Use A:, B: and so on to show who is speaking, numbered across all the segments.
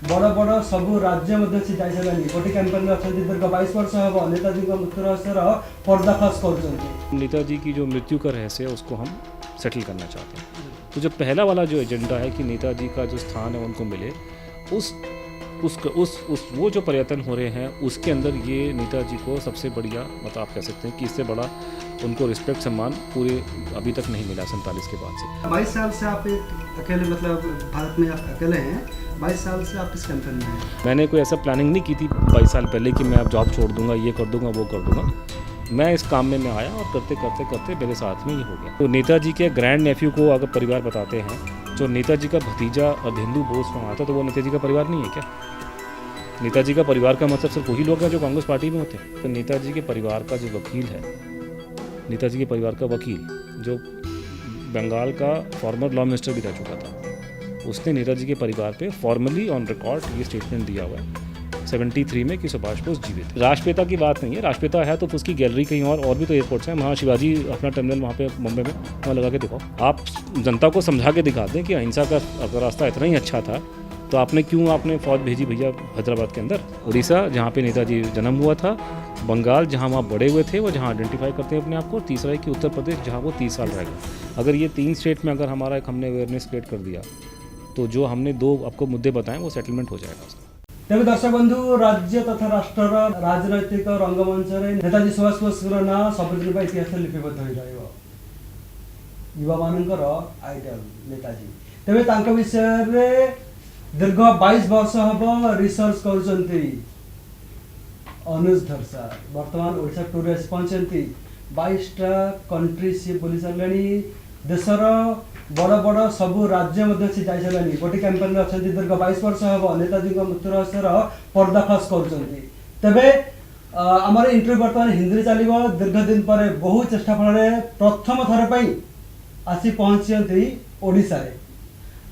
A: बड़ बड़ सब राज्य से जाइए गोटे कैंपेन अच्छा दीर्घ 22 वर्ष हम नेताजी मृत्यु रहस्यर पर्दाफाश कर।
B: नेताजी की जो मृत्यु का रहस्य है उसको हम सेटल करना चाहते हैं। तो जो पहला वाला जो एजेंडा है कि नेताजी का जो स्थान है उनको मिले, उस वो जो पर्यटन हो रहे हैं उसके अंदर ये नेताजी को सबसे बढ़िया मतलब आप कह सकते हैं कि इससे बड़ा उनको रिस्पेक्ट सम्मान पूरे अभी तक नहीं मिला 47 के बाद से।
A: 22 साल से आप एक अकेले मतलब भारत में आप अकेले हैं, 22 साल से आप इस कैंपेन में हैं।
B: मैंने कोई ऐसा प्लानिंग नहीं की थी 22 साल पहले कि मैं अब जॉब छोड़ दूंगा, ये कर दूंगा, वो कर दूंगा। मैं इस काम में मैं आया और करते करते करते मेरे साथ में ये हो गया। तो नेताजी के ग्रैंड नेफ्यू को अगर परिवार बताते हैं, जो नेताजी का भतीजा अभिनंदन बोस वहाँ आता, तो वो नेताजी का परिवार नहीं है क्या? नेताजी का परिवार का मतलब सिर्फ वही लोग हैं जो कांग्रेस पार्टी में होते हैं। तो नेताजी के परिवार का जो वकील है, नेताजी के परिवार का वकील जो बंगाल का फॉर्मर लॉ मिनिस्टर भी रह चुका था, उसने नेताजी के परिवार पे फॉर्मली ऑन रिकॉर्ड ये स्टेटमेंट दिया हुआ है 73 में कि सुभाष बोस जीवित। राष्ट्रपिता की बात नहीं है, राष्ट्रपिता है तो उसकी गैलरी कहीं और भी तो एयरपोर्ट्स हैं। वहाँ शिवाजी अपना टर्मिनल वहाँ पे मुंबई में वहाँ लगा के दिखाओ। आप जनता को समझा के दिखा दें कि अहिंसा का अगर रास्ता इतना ही अच्छा था तो आपने फौज भेजी भैया हैदराबाद के अंदर। उड़ीसा जहाँ पे नेताजी जन्म हुआ था, बंगाल जहाँ वहाँ बड़े हुए थे वो जहाँ आइडेंटिफाई करते हैं अपने आप को, तीसरा है कि उत्तर प्रदेश जहाँ वो 30 साल रहेगा। अगर ये 3 स्टेट में अगर हमारा एक हमने अवेयरनेस क्रिएट कर दिया तो जो हमने 2 आपको मुद्दे बताएं वो सेटलमेंट हो जाएगा उसका।
A: तेज दर्शक बंधु, राज्य तथा राष्ट्र राजनैतिक रंगमंच नेताजी सुभाष बोस ना सबुदिन इतिहास लिपिबद्ध हो युवा मानकर आइडियल नेताजी। तेज विषय दीर्घ 22 वर्ष हम रिसर्च कर अनुज धर सार बर्तमान ओडिशा टूर पहुंचती 22टा कंट्री सी बुली सारे। देशर बड़ बड़ सब राज्य से जाइए गोटे कैंपेन अच्छा दीर्घ 22 वर्ष हम नेताजी मृत्यु रहस्यर पर्दाफाश कर। आमर इंटरव्यू बर्तमान हिंदी चलो। दीर्घ दिन पर बहु चेष्टा फल प्रथम थर पर आसी पहुंचती ओडिशा रे।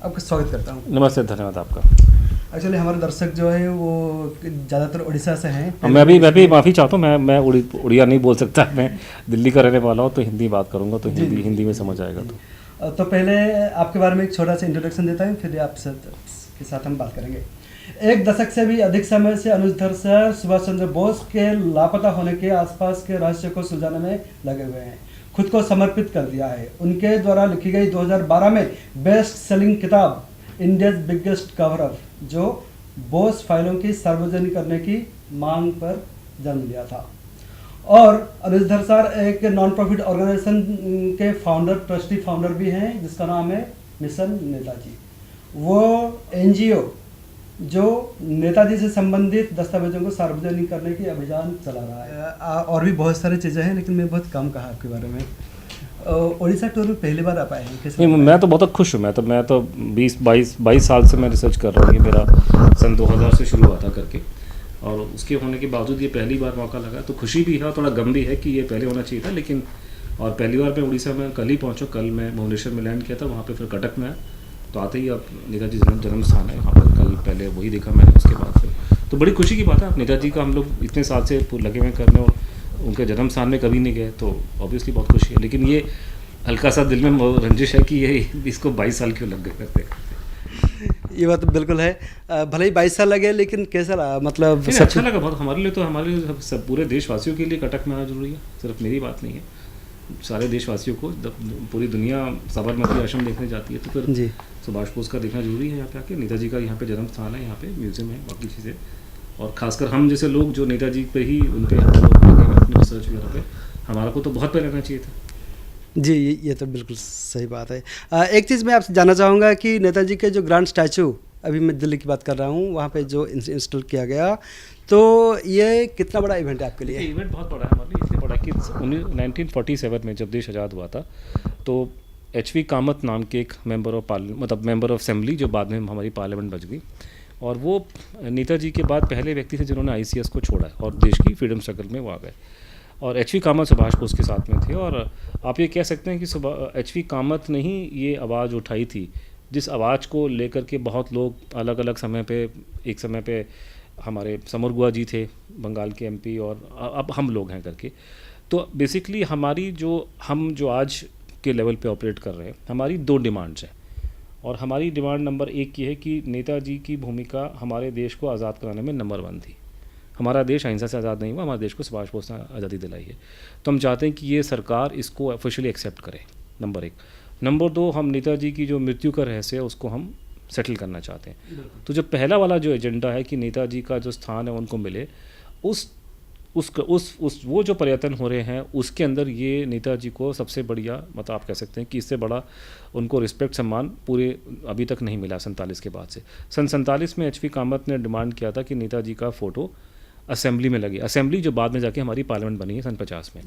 A: आपका स्वागत करता हूँ।
B: नमस्ते, धन्यवाद आपका।
A: एक्चुअली हमारे दर्शक जो है वो ज़्यादातर उड़ीसा से हैं।
B: मैं भी माफ़ी चाहता हूँ, मैं उड़िया नहीं बोल सकता। मैं दिल्ली का रहने वाला हूँ तो हिंदी बात करूँगा तो हिंदी में समझ आएगा।
A: तो पहले आपके बारे में एक छोटा सा इंट्रोडक्शन देता हूँ, फिर आपसे के साथ हम बात करेंगे। एक दशक से भी अधिक समय से अनुज धर सर सुभाष चंद्र बोस के लापता होने के आसपास के रहस्य को सुलझाने में लगे हुए हैं, खुद को समर्पित कर दिया है। उनके द्वारा लिखी गई 2012 में बेस्ट सेलिंग किताब इंडियाज बिगेस्ट कवर अप, जो बोस फाइलों की सार्वजनिक करने की मांग पर जन्म लिया था। और अनुज धर सर एक नॉन प्रॉफिट ऑर्गेनाइजेशन के ट्रस्टी फाउंडर भी हैं जिसका नाम है मिशन नेताजी। वो एनजीओ जो नेताजी से संबंधित दस्तावेजों को सार्वजनिक करने की अभियान चला रहा है। और भी बहुत सारी चीज़ें हैं लेकिन मैं बहुत कम कहा आपके बारे में। उड़ीसा टूर में पहली बार आप आए हैं, कैसे?
B: मैं तो बहुत खुश हूँ। मैं तो 22 साल से मैं रिसर्च कर रहा हूँ। ये मेरा सन 2000 से शुरू हुआ था करके, और उसके होने के बावजूद ये पहली बार मौका लगा। तो खुशी भी है और थोड़ा गम भी है कि ये पहले होना चाहिए था, लेकिन और पहली बार मैं उड़ीसा में कल ही पहुँचा। कल मैं भुवनेश्वर में लैंड किया था, वहाँ पे फिर कटक में आया। तो आते ही अब नेताजी जन्म स्थान है वहाँ पर, कल पहले वही देखा मैंने। उसके बाद फिर तो बड़ी खुशी की बात है। नेताजी का हम लोग इतने साल से लगे हुए करने और उनके जन्म स्थान में कभी नहीं गए, तो ऑब्वियसली बहुत खुशी है। लेकिन ये हल्का सा दिल में रंजिश है कि ये इसको 22 साल क्यों लग गए करते।
A: ये बात बिल्कुल है। भले ही 22 साल लगे लेकिन कैसा रहा, मतलब
B: अच्छा लगा बहुत हमारे लिए। तो हमारे सब पूरे देशवासियों के लिए कटक में आना जरूरी है, सिर्फ मेरी बात नहीं है। सारे देशवासियों को, पूरी दुनिया साबरमती आश्रम देखने जाती है तो फिर
A: जी
B: सुभाष बोस का देखना जरूरी है यहाँ पे आके। नेताजी का यहाँ पे जन्म स्थान है, यहाँ पे म्यूजियम है, बाकी चीज़ें। और खासकर हम जैसे लोग जो नेताजी पे ही उन पे अपनी रिसर्च वगैरह पे, हमारा को तो बहुत पहले रहना चाहिए था।
A: जी, ये तो बिल्कुल सही बात है। एक चीज़ मैं आपसे जानना चाहूँगा कि नेताजी के जो ग्रांड स्टैचू, अभी मैं दिल्ली की बात कर रहा हूँ, वहाँ पे जो इंस्टॉल किया गया, तो ये कितना बड़ा इवेंट है आपके लिए?
B: इवेंट बहुत बड़ा है हमारे लिए। इसलिए बड़ा कि 1947 में जब देश आज़ाद हुआ था तो एच.वी. कामत नाम के एक मेंबर ऑफ असेंबली, जो बाद में हमारी पार्लियामेंट बच गई, और वो नेताजी के बाद पहले व्यक्ति थे जिन्होंने ICS को छोड़ा है और देश की फ्रीडम स्ट्रगल में वो आ गए। और एच.वी. कामत सुभाष बोस के साथ में थे। और आप ये कह सकते हैं कि एच.वी. कामत ने ही ये आवाज़ उठाई थी, जिस आवाज़ को लेकर के बहुत लोग अलग अलग समय पे, एक समय पे हमारे समरगुआ जी थे बंगाल के MP, और अब हम लोग हैं करके। तो बेसिकली हमारी जो आज के लेवल पे ऑपरेट कर रहे हैं, हमारी 2 डिमांड्स हैं। और हमारी डिमांड नंबर 1 ये है कि नेताजी की भूमिका हमारे देश को आज़ाद कराने में नंबर 1 थी। हमारा देश अहिंसा से आज़ाद नहीं हुआ, हमारे देश को सुभाष बोस ने आज़ादी दिलाई है। तो हम चाहते हैं कि ये सरकार इसको ऑफिशियली एक्सेप्ट करे, नंबर 1। नंबर 2, हम नेताजी की जो मृत्यु का रहस्य है उसको हम सेटल करना चाहते हैं। तो जो पहला वाला जो एजेंडा है कि नेताजी का जो स्थान है उनको मिले, उस वो जो पर्यटन हो रहे हैं उसके अंदर ये नेताजी को सबसे बढ़िया, मतलब आप कह सकते हैं कि इससे बड़ा उनको रिस्पेक्ट सम्मान पूरे अभी तक नहीं मिला 47 के बाद से। सन 47 में एच.वी. कामत ने डिमांड किया था कि नेताजी का फ़ोटो असेंबली में लगे, असेंबली जो बाद में जाके हमारी पार्लियामेंट बनी है सन 50 में।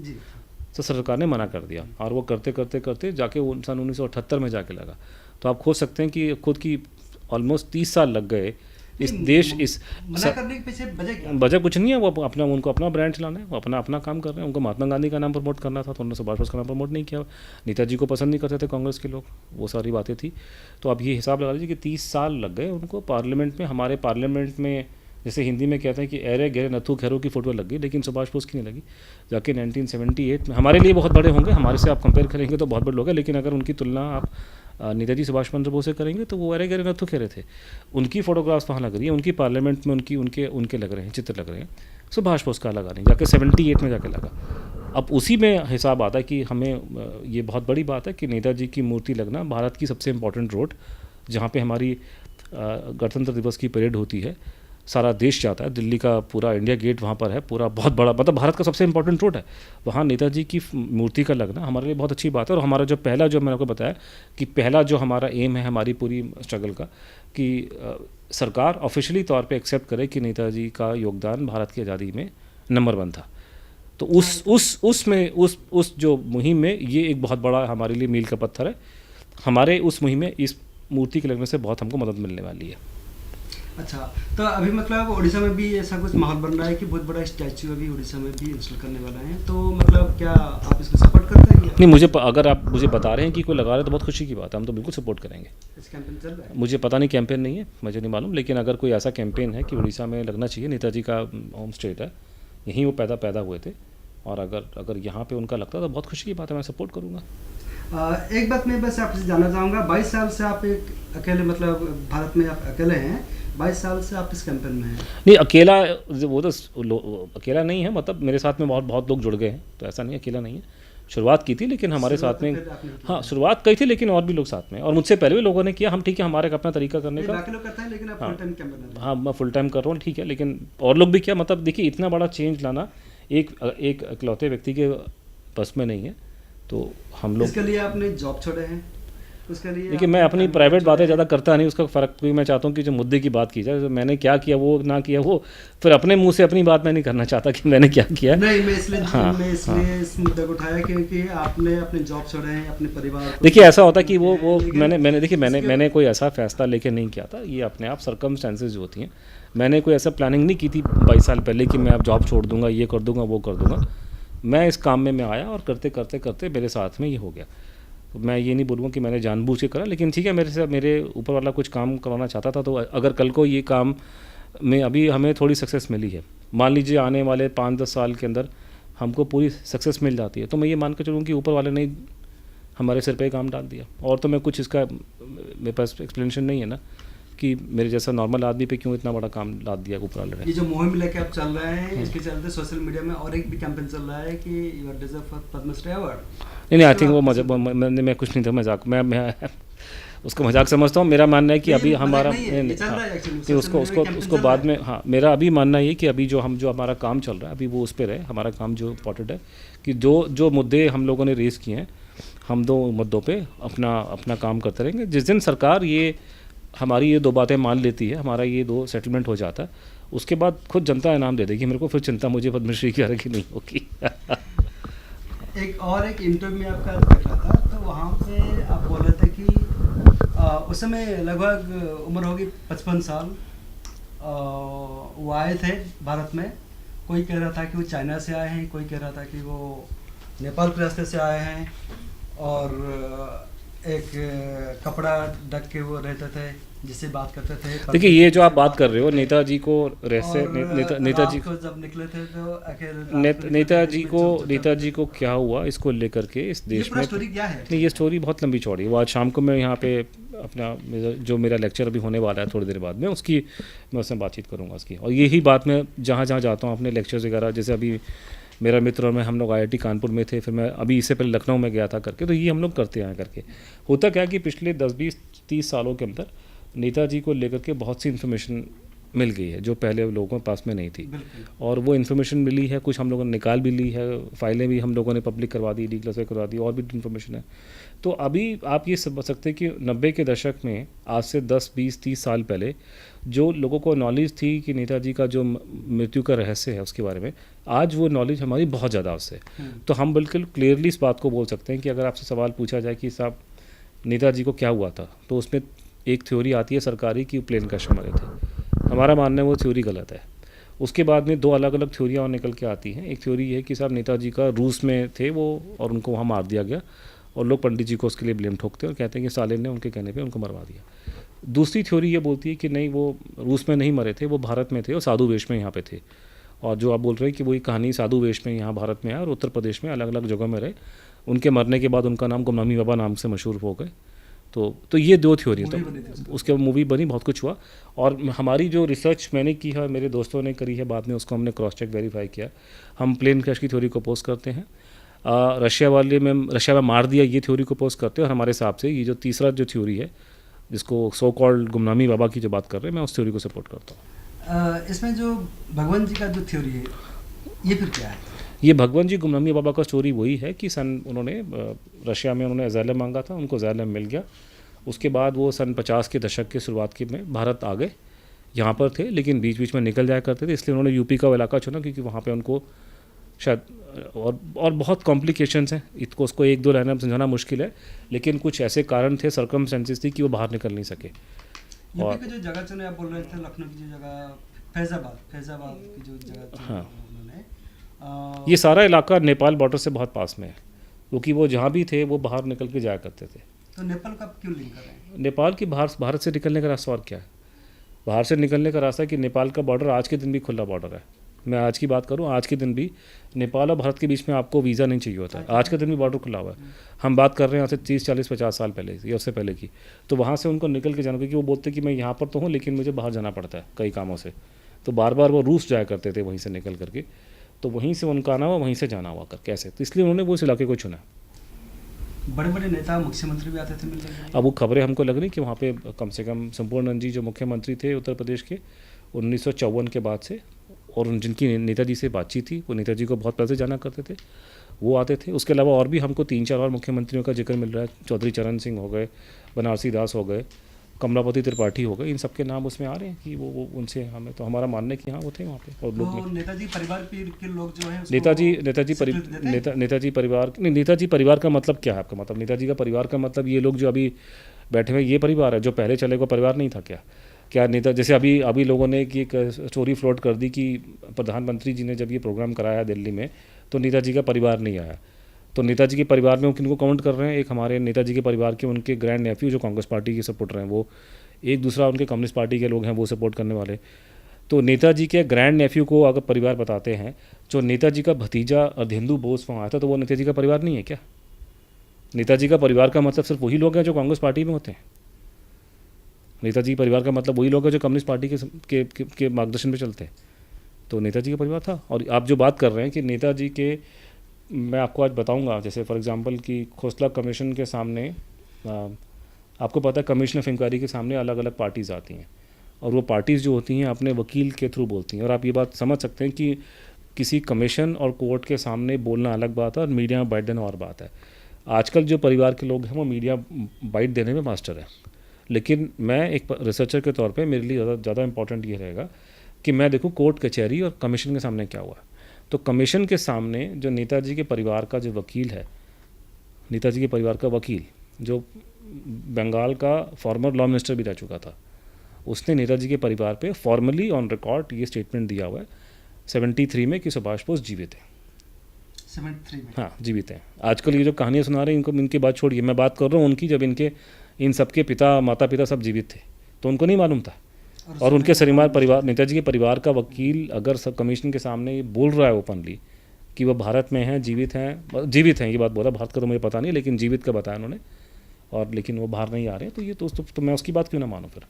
B: तो सरकार ने मना कर दिया और वो करते करते करते जाके वो सन 1978 में जाके लगा। तो आप खोज सकते हैं कि खुद की ऑलमोस्ट 30 साल लग गए इस देश इस
A: मना करने के पीछे वजह क्या?
B: वजह कुछ नहीं है, वो अपना उनको अपना ब्रांड चलाना है, वो अपना काम कर रहे हैं। उनको महात्मा गांधी का नाम प्रमोट करना था तो उन्होंने सुभाष बोस का नाम प्रमोट नहीं किया। नेताजी को पसंद नहीं करते थे कांग्रेस के लोग, वो सारी बातें थी। तो आप ये हिसाब लगा लीजिए कि 30 साल लग गए उनको पार्लियामेंट में। हमारे पार्लियामेंट में जैसे हिंदी में कहते हैं कि अरे गहरे नथु खैरों की फ़ोटो लग गई, लेकिन सुभाष बोस की नहीं लगी। जाके 1978 में हमारे लिए बहुत बड़े होंगे, हमारे से आप कंपेयर करेंगे तो बहुत बड़े लोग हैं, लेकिन अगर उनकी तुलना आप नेताजी सुभाष चंद्र बोस से करेंगे तो वो अरे गहरे नथु खैरे थे। उनकी फ़ोटोग्राफ्स वहाँ लग रही है, उनकी पार्लियामेंट में उनके लग रहे हैं, चित्र लग रहे हैं। सुभाष बोस का लगा नहीं, जाके 78 में जाके लगा। अब उसी में हिसाब आता है कि हमें ये बहुत बड़ी बात है कि नेताजी की मूर्ति लगना भारत की सबसे इम्पोर्टेंट रोड, जहाँ पे हमारी गणतंत्र दिवस की परेड होती है, सारा देश जाता है, दिल्ली का पूरा इंडिया गेट वहाँ पर है, पूरा बहुत बड़ा, मतलब भारत का सबसे इंपॉर्टेंट रोड है, वहाँ नेताजी की मूर्ति का लगना हमारे लिए बहुत अच्छी बात है। और हमारा जो पहला, जो मैंने आपको बताया कि पहला जो हमारा एम है हमारी पूरी स्ट्रगल का, कि सरकार ऑफिशियली तौर पे एक्सेप्ट करे कि नेताजी का योगदान भारत की आज़ादी में नंबर 1 था। तो उस जो मुहिम में ये एक बहुत बड़ा हमारे लिए मील का पत्थर है। हमारे उस मुहिम में इस मूर्ति के लगने से बहुत हमको मदद मिलने वाली है।
A: अच्छा, तो अभी मतलब उड़ीसा में भी ऐसा कुछ माहौल बन रहा है कि बहुत बड़ा स्टैचू अभी उड़ीसा में भी इंस्टॉल करने वाला है, तो मतलब क्या आप इसको सपोर्ट करते हैं?
B: नहीं, अगर आप मुझे बता रहे हैं कि कोई लगा रहे हैं तो बहुत खुशी की बात है, हम तो बिल्कुल सपोर्ट करेंगे।
A: इस कैंपेन चल रहा है?
B: मुझे पता नहीं, कैंपेन नहीं है, मुझे नहीं मालूम, लेकिन अगर कोई ऐसा कैंपेन है कि उड़ीसा में लगना चाहिए, नेताजी का होम स्टेट है, यहीं वो पैदा हुए थे, और अगर यहाँ पे उनका लगता तो बहुत खुशी की बात है, मैं सपोर्ट करूँगा।
A: एक बात मैं बस आपसे जानना चाहूँगा, 22 साल से आप एक अकेले, मतलब भारत में आप अकेले हैं, 22 साल से आप इस कैंपेन में हैं?
B: नहीं, अकेला वो तो अकेला नहीं है, मतलब मेरे साथ में बहुत लोग जुड़ गए हैं, तो ऐसा नहीं, अकेला नहीं है। शुरुआत की थी, लेकिन हमारे साथ में, हाँ शुरुआत कही थी, लेकिन और भी लोग साथ में, और मुझसे पहले भी लोगों ने किया। हम ठीक है, हमारे अपना तरीका करने का,
A: बाकी लोग करते हैं, लेकिन आप फुल टाइम कैंपेनर हैं।
B: हाँ, मैं फुल टाइम कर रहा हूँ, ठीक है, लेकिन और लोग भी किया। मतलब देखिए, इतना बड़ा चेंज लाना एक इकलौते व्यक्ति के बस में नहीं है, तो हम लोग,
A: इसके लिए आपने जॉब छोड़े हैं, उसके लिए
B: देखिए मैं अपनी प्राइवेट बातें ज़्यादा करता नहीं, उसका फ़र्क भी मैं चाहता हूँ कि जो मुद्दे की बात की जाए, तो मैंने क्या किया वो ना किया, वो फिर अपने मुंह से अपनी बात मैं नहीं करना चाहता कि मैंने क्या किया।
A: नहीं, मैं इसलिए इस मुद्दे को उठाया क्योंकि आपने अपने जॉब छोड़े हैं, अपने परिवार को।
B: देखिए ऐसा होता है कि वो मैंने कोई ऐसा फैसला लेके नहीं किया था, ये अपने आप सर्कमस्टेंसेज जो होती हैं। मैंने कोई ऐसा प्लानिंग नहीं की थी 22 साल पहले कि मैं अब जॉब छोड़ दूंगा, ये कर दूंगा, वो कर दूंगा। मैं इस काम में मैं आया और करते करते करते मेरे साथ में ये हो गया। तो मैं ये नहीं बोलूँगा कि मैंने जानबूझ के करा, लेकिन ठीक है, मेरे ऊपर वाला कुछ काम करवाना चाहता था, तो अगर कल को ये काम में अभी हमें थोड़ी सक्सेस मिली है, मान लीजिए आने वाले 5-10 साल के अंदर हमको पूरी सक्सेस मिल जाती है, तो मैं ये मान कर चलूँ कि ऊपर वाले ने हमारे सिर पे काम डाल दिया। और तो मैं कुछ इसका, मेरे पास एक्सप्लेनेशन नहीं है ना कि मेरे जैसा नॉर्मल आदमी पे क्यों इतना बड़ा काम लाद दिया ऊपर वाले ने।
A: ये जो मुहिम लेके आप चल रहे हैं, इसके चलते सोशल मीडिया में और एक भी कैंपेन चल रहा है कि you are deserve for Padma Shri award.
B: नहीं, आई थिंक वो मैं कुछ नहीं था, मजाक, मैं उसको मजाक समझता हूँ। मेरा मानना है कि अभी हमारा उसको बाद में, हाँ, मेरा अभी मानना ये कि अभी जो हमारा काम चल रहा है अभी वो उस पर है। हमारा काम जो इम्पोर्टेंट है कि जो मुद्दे हम लोगों ने रेज़ किए हैं, हम 2 मुद्दों पे अपना काम करते रहेंगे। जिस दिन सरकार हमारी ये 2 बातें मान लेती है, हमारा ये 2 सेटलमेंट हो जाता है, उसके बाद खुद जनता इनाम दे देगी मेरे को, फिर चिंता मुझे पद्मश्री की की नहीं होगी।
A: एक इंटरव्यू में आपका देख रहा था, तो वहाँ पे आप बोल रहे थे कि उस समय लगभग उम्र होगी 55 साल, वो आए थे भारत में। कोई कह रहा था कि वो चाइना से आए हैं, कोई कह रहा था कि वो नेपाल के रास्ते से आए हैं, और एक कपड़ा ढक के वो रहते थे, जिससे बात करते थे।
B: देखिए ये जो आप बात कर रहे हो नेताजी को रहस्य
A: और
B: नेताजी
A: रात को जब निकले थे तो अकेले रात को निकले थे,
B: नेताजी
A: बीच
B: को
A: में चलते थे।
B: नेताजी को क्या हुआ इसको लेकर के इस
A: ये
B: देश
A: पूरा
B: में
A: स्टोरी क्या है?
B: नहीं ये स्टोरी बहुत लंबी चौड़ी है। वो आज शाम को मैं यहाँ पे अपना जो मेरा लेक्चर अभी होने वाला है थोड़ी देर बाद में उसकी मैं उसमें बातचीत करूँगा उसकी। और यही बात मैं जहाँ जहाँ जाता हूँ अपने लेक्चर्स वगैरह, जैसे अभी मेरा मित्र और मैं हम लोग IIT कानपुर में थे, फिर मैं अभी इससे पहले लखनऊ में गया था करके, तो ये हम लोग करते हैं करके। होता क्या कि पिछले 10-20-30 सालों के अंदर नेताजी को लेकर के बहुत सी इन्फॉर्मेशन मिल गई है जो पहले लोगों के पास में नहीं थी। और वो इन्फॉर्मेशन मिली है, कुछ हम लोगों ने निकाल भी ली है, फाइलें भी हम लोगों ने पब्लिक करवा दी, डिक्लेयर करवा दी, और भी इन्फॉर्मेशन है। तो अभी आप ये समझ सकते हैं कि 90 के दशक में आज से 10-20-30 साल पहले जो लोगों को नॉलेज थी कि नेताजी का जो मृत्यु का रहस्य है उसके बारे में, आज वो नॉलेज हमारी बहुत ज़्यादा उससे। तो हम बिल्कुल क्लियरली इस बात को बोल सकते हैं कि अगर आपसे सवाल पूछा जाए कि साहब नेताजी को क्या हुआ था, तो उसमें एक थ्योरी आती है सरकारी कि प्लेन क्रैश में मरे थे। हमारा मानना है वो थ्योरी गलत है। उसके बाद में 2 अलग अलग थ्योरियाँ और निकल के आती हैं। एक थ्योरी है कि साहब नेताजी का रूस में थे वो और उनको वहाँ मार दिया गया, और लोग पंडित जी को उसके लिए ब्लेम ठोकते हैं और कहते हैं कि सालिन ने उनके कहने पे उनको मरवा दिया। दूसरी थ्योरी ये बोलती है कि नहीं, वो रूस में नहीं मरे थे, वो भारत में थे और साधु वेश में यहाँ पे थे। और जो आप बोल रहे हैं कि वही कहानी साधु वेश में यहाँ भारत में है और उत्तर प्रदेश में अलग अलग जगह में रहे, उनके मरने के बाद उनका नाम गुमनामी बाबा नाम से मशहूर हो गए। तो ये 2 थ्योरी है। तो उसके बाद मूवी बनी, बहुत कुछ हुआ। और हमारी जो रिसर्च मैंने की है, मेरे दोस्तों ने करी है, बाद में उसको हमने क्रॉस चेक वेरीफाई किया। हम प्लेन क्रैश की थ्योरी को अपोज करते हैं, रशिया में मार दिया ये थ्योरी को अपोज करते हैं। और हमारे हिसाब से ये जो तीसरा जो थ्योरी है जिसको सो कॉल्ड गुमनामी बाबा की जो बात कर रहे हैं, मैं उस थ्योरी को सपोर्ट करता हूँ।
A: इसमें जो भगवान जी का जो थ्योरी है ये फिर क्या है?
B: ये भगवान जी गुमनामी बाबा का स्टोरी वही है कि उन्होंने रशिया में उन्होंने अज़ाइलम मांगा था, उनको अज़ाइलम मिल गया। उसके बाद वो सन 50 के दशक के शुरुआत के में भारत आ गए, यहाँ पर थे लेकिन बीच बीच में निकल जाया करते थे, इसलिए उन्होंने यूपी का वो इलाका चुना क्योंकि वहाँ पे उनको शायद और बहुत कॉम्प्लिकेशंस हैं, उसको 1-2 लाइन में समझाना मुश्किल है, लेकिन कुछ ऐसे कारण थे, सर्कमस्टेंसेस थी कि वो बाहर निकल नहीं सके।
A: यूपी की जो जगह चुने, आप बोल रहे थे लखनऊ की जो जगह, फैजाबाद की जो जगह चुनी उन्होंने,
B: ये सारा इलाका नेपाल बॉर्डर से बहुत पास में है, क्योंकि वो जहाँ भी थे वो बाहर निकल के जाया करते थे।
A: तो नेपाल का क्यों लिंक कर रहे हैं?
B: नेपाल की भारत से निकलने का रास्ता और क्या है? बाहर से निकलने का रास्ता है कि नेपाल का बॉर्डर आज के दिन भी खुला बॉर्डर है। मैं आज की बात करूं, आज के दिन भी नेपाल और भारत के बीच में आपको वीज़ा नहीं चाहिए होता है। आज के दिन भी बॉर्डर खुला हुआ है। हम बात कर रहे हैं यहाँ से 30-40-50 साल पहले या उससे पहले की। तो वहाँ से उनको निकल के जाना, क्योंकि वो बोलते कि मैं यहाँ पर तो हूँ लेकिन मुझे बाहर जाना पड़ता है कई कामों से। तो बार बार वो रूस जाया करते थे वहीं से निकल करके, तो वहीं से उनका आना हुआ, वहीं से जाना हुआ कर कैसे, तो इसलिए उन्होंने वो इस इलाके को चुना।
A: बड़े बड़े नेता, मुख्यमंत्री भी आते थे मिलने के लिए।
B: अब वो खबरें हमको लग रही कि वहाँ पे कम से कम संपूर्णानंद जी जो मुख्यमंत्री थे उत्तर प्रदेश के 1954 के बाद से, और जिनकी नेताजी से बातचीत थी, वो नेताजी को बहुत पहले से जाना करते थे, वो आते थे। उसके अलावा और भी हमको 3-4 और मुख्यमंत्रियों का जिक्र मिल रहा है। चौधरी चरण सिंह हो गए, बनारसी दास हो गए, कमलापति त्रिपाठी हो गए, इन सब के नाम उसमें आ रहे हैं कि वो उनसे हमें, तो हमारा मानना है कि हाँ वो थे वहाँ पे। और लोग
A: तो नेताजी परिवार के लोग जो हैं
B: नेताजी परिवार का मतलब क्या है आपका? मतलब नेताजी का परिवार का मतलब ये लोग जो अभी बैठे हुए ये परिवार है, जो पहले चले को परिवार नहीं था क्या नेता? जैसे अभी लोगों ने कि एक स्टोरी फ्लोट कर दी कि प्रधानमंत्री जी ने जब ये प्रोग्राम कराया दिल्ली में तो नेताजी का परिवार नहीं आया। तो नेताजी के परिवार में किनको काउंट कर रहे हैं? एक हमारे नेताजी के परिवार के उनके ग्रैंड नेफ्यू जो कांग्रेस पार्टी के सपोर्टर हैं वो, एक दूसरा उनके कम्युनिस्ट पार्टी के लोग हैं वो सपोर्ट करने वाले। तो नेताजी के ग्रैंड नेफ्यू को अगर परिवार बताते हैं, जो नेताजी का भतीजा अर्धेंदु बोस वहाँ आया था, तो वो नेताजी का परिवार नहीं है क्या? नेताजी का परिवार का मतलब सिर्फ वही लोग हैं जो कांग्रेस पार्टी में होते हैं। नेताजी परिवार का मतलब वही लोग हैं जो कम्युनिस्ट पार्टी के मार्गदर्शन पे चलते हैं। तो नेताजी का परिवार था। और आप जो बात कर रहे हैं कि नेताजी के, मैं आपको आज बताऊंगा, जैसे फॉर एग्जांपल कि खोसला कमीशन के सामने, आपको पता है कमीशन ऑफ इंक्वायरी के सामने अलग अलग पार्टीज़ आती हैं, और वो पार्टीज़ जो होती हैं अपने वकील के थ्रू बोलती हैं। और आप ये बात समझ सकते हैं कि किसी कमीशन और कोर्ट के सामने बोलना अलग बात है और मीडिया में बाइट देना और बात है। आजकल जो परिवार के लोग हैं वो मीडिया बाइट देने में मास्टर है, लेकिन मैं एक रिसर्चर के तौर पे मेरे लिए ज़्यादा इंपॉर्टेंट ये रहेगा कि मैं देखूँ कोर्ट कचहरी और कमीशन के सामने क्या हुआ। तो कमीशन के सामने जो नेताजी के परिवार का जो वकील है, नेताजी के परिवार का वकील जो बंगाल का फॉर्मर लॉ मिनिस्टर भी रह चुका था, उसने नेताजी के परिवार पे फॉर्मली ऑन रिकॉर्ड ये स्टेटमेंट दिया हुआ है 73 में कि सुभाष बोस जीवित थे।
A: 73 में।
B: हाँ जीवित हैं। आजकल ये जो कहानियाँ सुना रहे हैं इनको, इनकी बात छोड़िए, मैं बात कर रहा हूँ उनकी, जब इनके इन सबके पिता माता पिता सब जीवित थे तो उनको नहीं मालूम था। और उनके परिवार नेताजी के परिवार का वकील अगर सब कमीशन के सामने ये बोल रहा है ओपनली कि वो भारत में हैं, जीवित हैं, ये बात बोला, भारत का तो मुझे पता नहीं, लेकिन जीवित का बताया उन्होंने, और लेकिन वो बाहर नहीं आ रहे, तो ये तो मैं उसकी बात क्यों ना मानूँ फिर।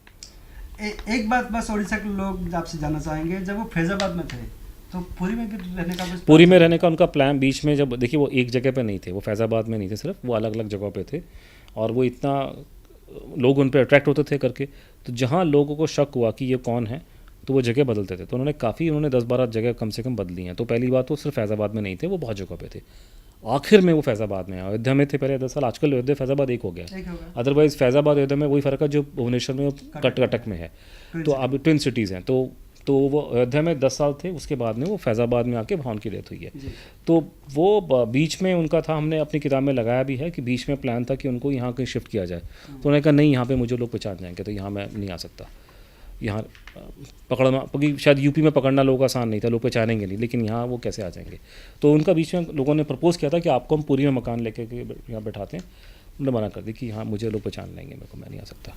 A: एक बात बस उड़ीसा के लोग आपसे जानना चाहेंगे, जब वो फैजाबाद में थे तो पुरी में रहने का कुछ
B: पुरी में रहने का उनका प्लान बीच में, जब देखिए वो एक जगह पे नहीं थे, वो फैज़ाबाद में नहीं थे सिर्फ, वो अलग अलग जगहों पे थे, और वो इतना लोग उन पर अट्रैक्ट होते थे करके, तो जहाँ लोगों को शक हुआ कि ये कौन है तो वो जगह बदलते थे। तो उन्होंने 10-12 जगह कम से कम बदली हैं। तो पहली बात तो सिर्फ फैज़ाबाद में नहीं थे, वो बहुत जगह पे थे। आखिर में वो फैज़ाबाद में, अयोध्या में थे पहले 10 साल, आजकल अयोध्या फैज़ाबाद एक हो गया। अदरवाइज़ फैज़ाबाद अयोध्या में वही फ़र्क है जो भुवनेश्वर में कटक में है, तो अब ट्विन सिटीज़ हैं। तो वो अयोध्या में 10 साल थे, उसके बाद में वो फैज़ाबाद में आके वहाँ उनकी डेथ हुई है। तो वो बीच में उनका था, हमने अपनी किताब में लगाया भी है कि बीच में प्लान था कि उनको यहाँ कहीं शिफ्ट किया जाए। तो उन्होंने कहा नहीं, यहाँ पे मुझे लोग पहचान जाएंगे, तो यहाँ मैं नहीं आ सकता, यहाँ पकड़ना, क्योंकि शायद यूपी में पकड़ना लोगों का आसान नहीं था, लोग पहचानेंगे नहीं, लेकिन यहाँ वो कैसे आ जाएंगे। तो उनका बीच में लोगों ने प्रपोज़ किया था कि आपको हम पुरी में मकान लेके यहाँ बैठाते हैं, उन्होंने मना कर दी कि हाँ मुझे लोग पहचान लेंगे, मेरे को, मैं नहीं आ सकता।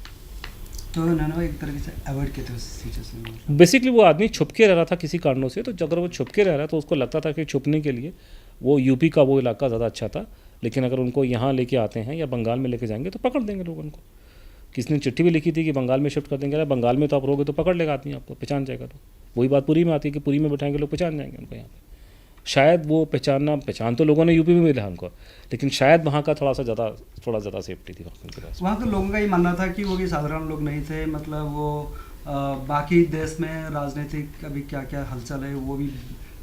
A: तो उन्होंने एक तरीके से अवॉइड किए थे उस सिचुएशन में।
B: बेसिकली वो आदमी छुप के रह रहा था किसी कारणों से, तो अगर वो छुप के रह रहा तो उसको लगता था कि छुपने के लिए वो यूपी का वो इलाका ज़्यादा अच्छा था, लेकिन अगर उनको यहाँ लेके आते हैं या बंगाल में लेके जाएंगे तो पकड़ देंगे लोग उनको। किसी ने चिट्ठी भी लिखी थी कि बंगाल में शिफ्ट कर देंगे, बंगाल में तो आप रहोगे तो पकड़ लेगा आदमी, आपको पहचान जाएगा। तो वही बात पुरी में आती है कि पुरी में बैठाएंगे लोग, पहचान जाएंगे उनको यहाँ पे। शायद वो पहचान तो लोगों ने यूपी में मिला उनको, लेकिन शायद वहाँ का थोड़ा ज़्यादा सेफ्टी थी उनके पास।
A: वहाँ के लोगों का ये मानना था कि वो भी साधारण लोग नहीं थे, मतलब वो बाकी देश में राजनीतिक अभी क्या क्या हलचल है वो भी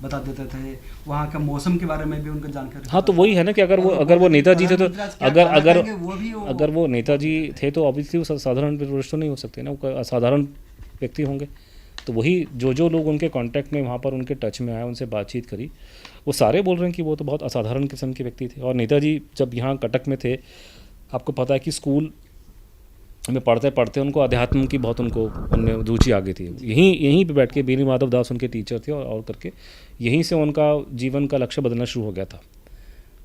A: बता देते थे, वहाँ का मौसम के बारे में भी उनका जानकारी।
B: हाँ, तो वही है ना कि अगर वो नेताजी थे तो अगर वो नेताजी थे तो ऑब्वियसली वो साधारण टूरिस्ट तो नहीं हो सकते ना, वो असाधारण व्यक्ति होंगे। तो वही जो लोग उनके कांटेक्ट में वहाँ पर उनके टच में आए, उनसे बातचीत करी, वो सारे बोल रहे हैं कि वो तो बहुत असाधारण किस्म के व्यक्ति थे। और नेताजी जब यहाँ कटक में थे, आपको पता है कि स्कूल में पढ़ते पढ़ते उनको अध्यात्म की बहुत उनमें रुचि आ गई थी। यहीं पे बैठ के बेनी माधव दास उनके टीचर थे, और करके यहीं से उनका जीवन का लक्ष्य बदलना शुरू हो गया था।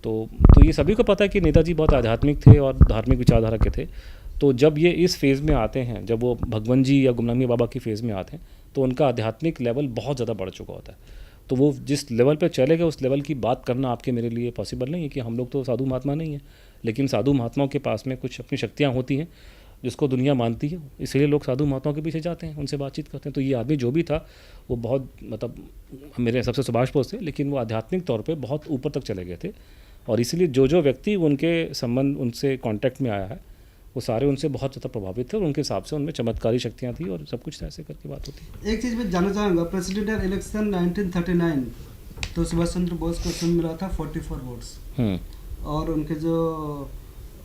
B: तो ये सभी को पता है कि नेताजी बहुत आध्यात्मिक थे और धार्मिक विचारधारा के थे। तो जब ये इस फेज़ में आते हैं, जब वो भगवान जी या गुमनामी बाबा की फेज़ में आते हैं, तो उनका आध्यात्मिक लेवल बहुत ज़्यादा बढ़ चुका होता है। तो वो जिस लेवल पे चले गए, उस लेवल की बात करना आपके मेरे लिए पॉसिबल नहीं है, कि हम लोग तो साधु महात्मा नहीं हैं, लेकिन साधु महात्माओं के पास में कुछ अपनी शक्तियाँ होती हैं जिसको दुनिया मानती है, इसलिए लोग साधु महात्माओं के पीछे जाते हैं, उनसे बातचीत करते हैं। तो ये आदमी जो भी था वो बहुत, मतलब मेरे हिसाब से सुभाष बोस थे, लेकिन वो आध्यात्मिक तौर पे बहुत ऊपर तक चले गए थे। और इसीलिए जो व्यक्ति उनके संबंध, उनसे कांटेक्ट में आया है, वो सारे उनसे बहुत ज़्यादा प्रभावित थे, और उनके हिसाब से उनमें चमत्कारी शक्तियाँ थी और सब कुछ ऐसे करके बात होती है।
A: एक चीज़ मैं जानना चाहूँगा, प्रेसिडेंशियल इलेक्शन 1939 तो सुभाष चंद्र बोस को मिला था 44 वोट्स, और उनके जो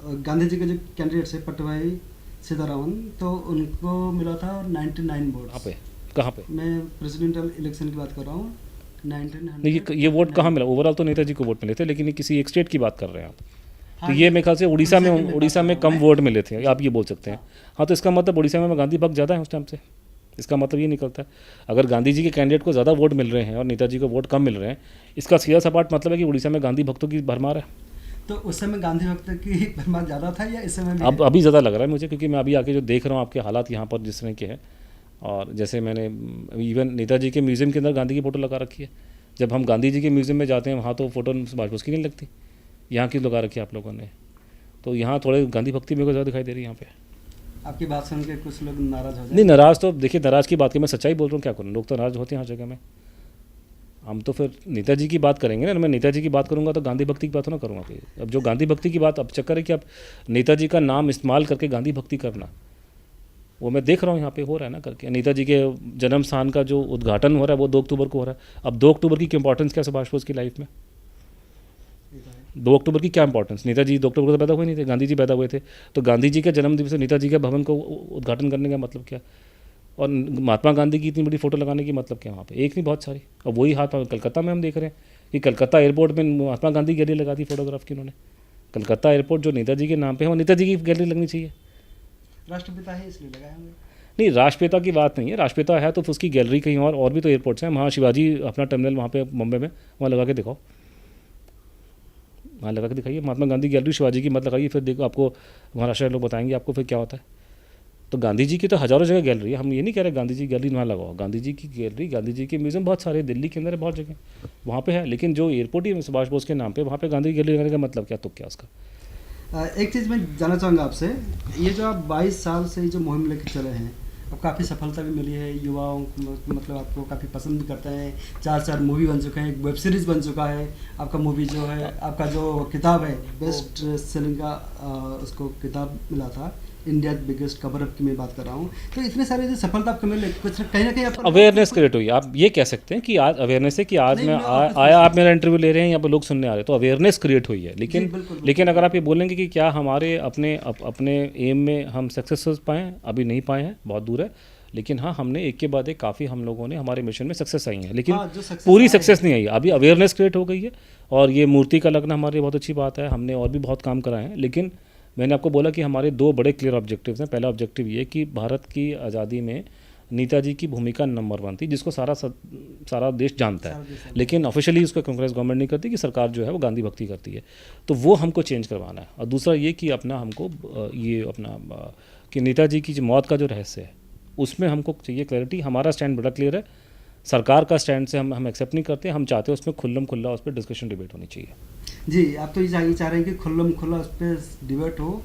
A: गांधी जी के जो कैंडिडेट्स है पटवाई सीतारामन, तो उनको मिला था 99 वोट्स।
B: कहाँ पे?
A: मैं प्रेसिडेंशियल इलेक्शन की बात कर रहा हूँ।
B: 1900 ये वोट कहाँ मिला? ओवरऑल तो नेताजी को वोट मिले थे, लेकिन ये किसी एक स्टेट की बात कर रहे हैं आप। तो ये मेरे ख्याल से उड़ीसा में कम वोट मिले थे, आप ये बोल सकते हैं। हाँ, तो इसका मतलब उड़ीसा में गांधी भक्त ज़्यादा है उस टाइम से, इसका मतलब ये निकलता है। अगर गांधी जी के कैंडिडेट को ज़्यादा वोट मिल रहे हैं और नेताजी को वोट कम मिल रहे हैं, इसका सीधा सपाट मतलब है कि उड़ीसा में गांधी भक्तों की भरमार है।
A: तो उस समय गांधी भक्त की भरमार ज़्यादा था या इस समय?
B: अब अभी ज़्यादा लग रहा है मुझे, क्योंकि मैं अभी आके जो देख रहा हूँ आपके हालात यहाँ पर जिस तरह के हैं, और जैसे मैंने इवन नेताजी के म्यूज़ियम के अंदर गांधी की फ़ोटो लगा रखी है। जब हम गांधी जी के म्यूज़ियम में जाते हैं, वहाँ तो फ़ोटो सुभाष बोस की नहीं लगती, यहाँ की लगा रखी है आप लोगों ने। तो यहाँ थोड़े गांधी भक्ति मेरे को ज़्यादा दिखाई दे रही है यहाँ पे।
A: आपकी बात सुन के कुछ लोग नाराज़ हो जाए?
B: नहीं, नाराज़ तो देखिए, नाराज़ की बात की मैं सच्चाई बोल रहा हूँ, क्या करूँ, लोग तो नाराज़ होते हैं हर जगह में। हम तो फिर नेताजी की बात करेंगे ना, मैं नेताजी की बात करूंगा तो गांधी भक्ति की बात ना करूँगा फिर। अब जो गांधी भक्ति की बात, अब चक्कर है कि अब नेताजी का नाम इस्तेमाल करके गांधी भक्ति करना, वो मैं देख रहा हूँ यहाँ पे हो रहा है ना करके। नेताजी के जन्म स्थान का जो उद्घाटन हो रहा है वो 2 अक्टूबर को हो रहा है। अब 2 अक्टूबर की इंपॉर्टेंस क्या सुभाष बोस की लाइफ में? 2 अक्टूबर की क्या इंपॉर्टेंस? नेताजी 2 अक्टूबर को तो पैदा हुए नहीं थे, गांधी जी पैदा हुए थे। तो गांधी जी के जन्मदिन से नेताजी के भवन को उद्घाटन करने का मतलब क्या? और महात्मा गांधी की इतनी बड़ी फ़ोटो लगाने की मतलब क्या वहाँ पे? एक नहीं, बहुत सारी। अब वही हाथ कलकत्ता में हम देख रहे हैं कि कलकत्ता एयरपोर्ट में महात्मा गांधी की गैलरी लगा दी फोटोग्राफ की उन्होंने। कलकत्ता एयरपोर्ट जो नेताजी के नाम पे है, वो नेताजी की गैलरी लगनी चाहिए।
A: राष्ट्रपिता है इसलिए लगाए होंगे?
B: नहीं, राष्ट्रपिता की बात नहीं है। राष्ट्रपिता है तो उसकी गैलरी कहीं और भी तो एयरपोर्ट्स हैं। वहाँ शिवाजी अपना टर्मिनल वहाँ पे मुंबई में, वहाँ लगा के दिखाओ। वहाँ लगा के दिखाइए, महात्मा गांधी गैलरी शिवाजी की मत लगाइए, फिर देखो आपको महाराष्ट्र लोग बताएंगे आपको फिर क्या होता है। तो गांधी जी की तो हज़ारों जगह गैलरी है, हम ये नहीं कह रहे गांधी जी गैलरी वहाँ लगाओ, गांधी जी की गैलरी, गांधी जी के म्यूज़ियम बहुत सारे दिल्ली के अंदर है, बहुत जगह वहाँ पे है। लेकिन जो एयरपोर्ट ही सुभाष बोस के नाम पे, वहाँ पे गांधी की गैलरी लगाने का मतलब क्या, तो क्या उसका।
A: एक चीज़ मैं जानना चाहूँगा आपसे, ये जो आप 22 साल से ये जो मुहिम लेकर चले हैं, अब काफ़ी सफलता भी मिली है, युवाओं को मतलब आपको काफ़ी पसंद भी करते हैं, 4 मूवी बन चुके हैं, एक वेब सीरीज़ बन चुका है, आपका मूवी जो है, आपका जो किताब है बेस्ट सेलिंग का उसको किताब मिला था, इंडिया बिगेस्ट कवर अप की मैं बात कर रहा हूँ। तो इतने सारे जो सफलता आपको मिले, कुछ कहीं ना कहीं आपको
B: अवेयरनेस क्रिएट हुई, आप ये कह सकते हैं कि आज अवेयरनेस है कि आज
A: नहीं,
B: मैं
A: मैं
B: आया, आप मेरा इंटरव्यू ले रहे हैं, यहाँ पर लोग सुनने आ रहे हैं, तो अवेयरनेस क्रिएट हुई है। लेकिन
A: जी, बिल्कुल,
B: लेकिन अगर आप ये बोलेंगे कि क्या हमारे अपने एम में हम सक्सेस हो पाए हैं, अभी नहीं पाए हैं, बहुत दूर है। लेकिन हाँ, हमने एक के बाद एक काफ़ी हम लोगों ने हमारे मिशन में सक्सेस आई हैं, लेकिन
A: हाँ, जो success
B: पूरी
A: आए
B: सक्सेस नहीं आई। अभी अवेयरनेस क्रिएट हो गई है, और ये मूर्ति का लगना हमारे लिए बहुत अच्छी बात है, हमने और भी बहुत काम कराए हैं। लेकिन मैंने आपको बोला कि हमारे 2 बड़े क्लियर ऑब्जेक्टिव्स हैं। पहला ऑब्जेक्टिव ये कि भारत की आज़ादी में नेताजी की भूमिका नंबर 1 थी, जिसको सारा देश जानता है, लेकिन ऑफिशियली उसको कांग्रेस गवर्नमेंट नहीं करती, कि सरकार जो है वो गांधी भक्ति करती है। तो वो हमको चेंज करवाना है। और दूसरा ये कि अपना हमको ये अपना कि नेताजी की जो मौत का जो रहस्य है, उसमें हमको चाहिए क्लैरिटी। हमारा स्टैंड बड़ा क्लियर है, सरकार का स्टैंड से हम एक्सेप्ट नहीं करते, हम चाहते हैं उसमें खुल्लम खुल्ला उस पर डिस्कशन डिबेट होनी चाहिए।
A: जी, आप तो ये चाह रहे हैं कि खुल्लम खुल्ला उस पर डिबेट हो,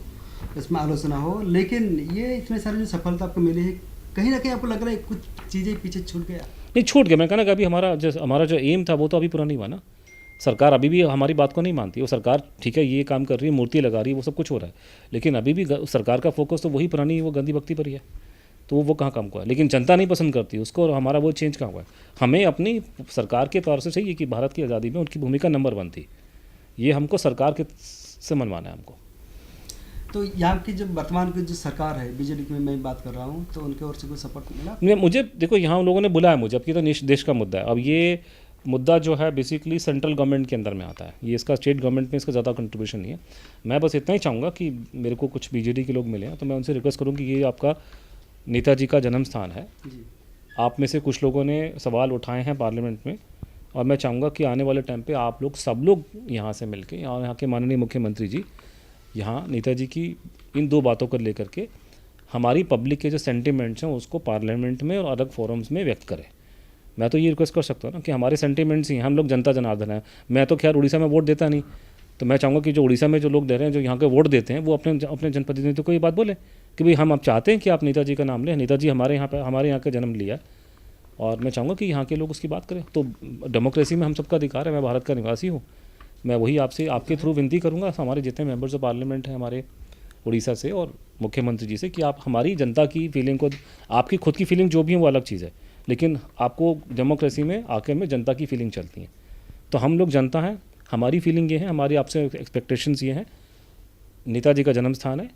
A: इसमें आलोचना हो, लेकिन ये इतने सारे जो सफलता आपको मिली है, कहीं ना कहीं आपको लग रहा है कुछ चीज़ें पीछे छूट गया?
B: नहीं छूट गया, मैं कहना कि अभी हमारा जो एम था वो तो अभी पूरा नहीं हुआ ना। सरकार अभी भी हमारी बात को नहीं मानती। वो सरकार ठीक है, ये काम कर रही है, मूर्ति लगा रही है, वो सब कुछ हो रहा है, लेकिन अभी भी सरकार का फोकस तो वही पुरानी वो गांधी भक्ति पर ही है। तो वो कहाँ काम को है, लेकिन जनता नहीं पसंद करती उसको, और हमारा वो चेंज कहाँ हुआ है। हमें अपनी सरकार के तौर से चाहिए कि भारत की आज़ादी में उनकी भूमिका नंबर 1 थी, ये हमको सरकार के से मनवाना है हमको।
A: तो यहाँ की जो वर्तमान की जो सरकार है, बीजेपी की मैं बात कर रहा हूँ, तो उनके ओर से कोई सपोर्ट मिला?
B: नहीं, मुझे देखो, यहाँ लोगों ने बुलाया मुझे, अब ये तो देश का मुद्दा है। अब ये मुद्दा जो है बेसिकली सेंट्रल गवर्नमेंट के अंदर में आता है, ये इसका स्टेट गवर्नमेंट में इसका ज़्यादा कंट्रीब्यूशन नहीं है। मैं बस इतना ही चाहूँगा कि मेरे को कुछ बीजेडी के लोग मिले हैं, तो मैं उनसे रिक्वेस्ट करूँ कि ये आपका नेताजी का जन्म स्थान है, आप में से कुछ लोगों ने सवाल उठाए हैं पार्लियामेंट में, और मैं चाहूँगा कि आने वाले टाइम पे आप लोग सब लोग यहाँ से मिलके, यहाँ के माननीय मुख्यमंत्री जी यहाँ नेताजी की इन 2 बातों को लेकर के हमारी पब्लिक के जो सेंटिमेंट्स हैं उसको पार्लियामेंट में और अलग फोरम्स में व्यक्त करें। मैं तो ये रिक्वेस्ट कर सकता हूँ ना कि हमारे सेंटिमेंट्स ही, हम लोग जनता जनार्दन है। मैं तो खैर उड़ीसा में वोट देता नहीं, तो मैं चाहूँगा कि जो उड़ीसा में जो लोग दे रहे हैं, जो यहाँ के वोट देते हैं, वो अपने जनप्रतिनिधियों को ये बात बोले कि भाई हम अब चाहते हैं कि आप नेताजी का नाम लें, नेताजी हमारे यहाँ का जन्म लिया, और मैं चाहूँगा कि यहाँ के लोग उसकी बात करें। तो डेमोक्रेसी में हम सबका अधिकार है, मैं भारत का निवासी हूँ, मैं वही आपके थ्रू विनती करूँगा हमारे जितने मेंबर्स ऑफ पार्लियामेंट हैं हमारे उड़ीसा से और मुख्यमंत्री जी से, कि आप हमारी जनता की फीलिंग को, आपकी खुद की फीलिंग जो भी है वो अलग चीज़ है, लेकिन आपको डेमोक्रेसी में आके में जनता की फीलिंग चलती है। तो हम लोग जनता हैं, हमारी फीलिंग ये है, हमारी आपसे एक्सपेक्टेशंस ये हैं, नेताजी का जन्म स्थान है,